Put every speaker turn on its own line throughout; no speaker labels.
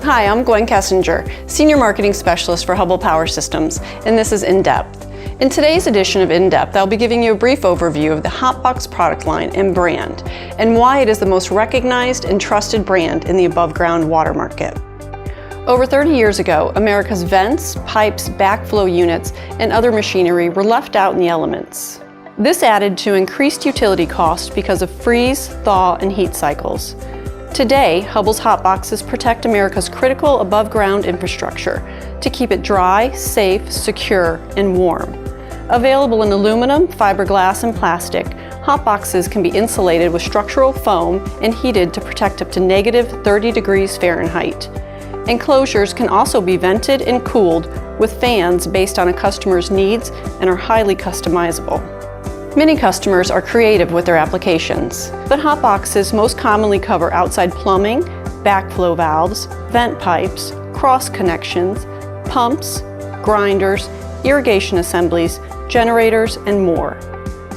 Hi, I'm Gwen Kessinger, Senior Marketing Specialist for Hubbell Power Systems, and this is In Depth. In today's edition of In Depth, I'll be giving you a brief overview of the Hotbox product line and brand, and why it is the most recognized and trusted brand in the above-ground water market. Over 30 years ago, America's vents, pipes, backflow units, and other machinery were left out in the elements. This added to increased utility costs because of freeze, thaw, and heat cycles. Today, Hubbell's hotboxes protect America's critical above-ground infrastructure to keep it dry, safe, secure, and warm. Available in aluminum, fiberglass, and plastic, hotboxes can be insulated with structural foam and heated to protect up to -30 degrees Fahrenheit. Enclosures can also be vented and cooled with fans based on a customer's needs and are highly customizable. Many customers are creative with their applications, but hotboxes most commonly cover outside plumbing, backflow valves, vent pipes, cross connections, pumps, grinders, irrigation assemblies, generators, and more.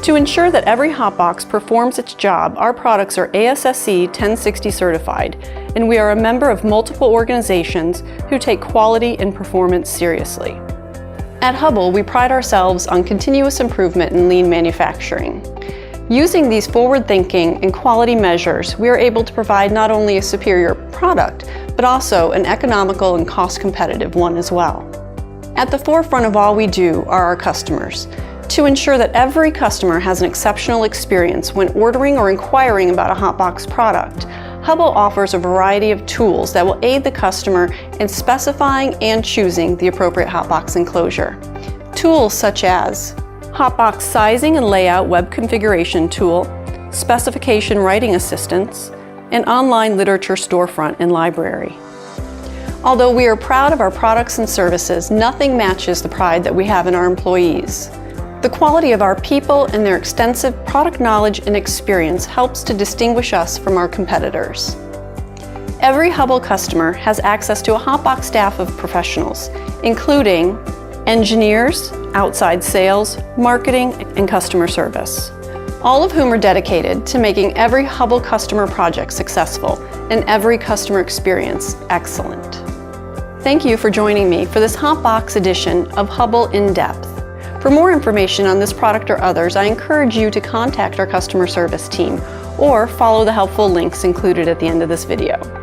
To ensure that every hotbox performs its job, our products are ASSE 1060 certified, and we are a member of multiple organizations who take quality and performance seriously. At Hubbell, we pride ourselves on continuous improvement and lean manufacturing. Using these forward-thinking and quality measures, we are able to provide not only a superior product, but also an economical and cost-competitive one as well. At the forefront of all we do are our customers. To ensure that every customer has an exceptional experience when ordering or inquiring about a hotbox product, Hubbell offers a variety of tools that will aid the customer in specifying and choosing the appropriate hotbox enclosure. Tools such as hotbox sizing and layout web configuration tool, specification writing assistance, and online literature storefront and library. Although we are proud of our products and services, nothing matches the pride that we have in our employees. The quality of our people and their extensive product knowledge and experience helps to distinguish us from our competitors. Every Hubbell customer has access to a hotbox staff of professionals, including engineers, outside sales, marketing, and customer service, all of whom are dedicated to making every Hubbell customer project successful and every customer experience excellent. Thank you for joining me for this hotbox edition of Hubbell In Depth. For more information on this product or others, I encourage you to contact our customer service team or follow the helpful links included at the end of this video.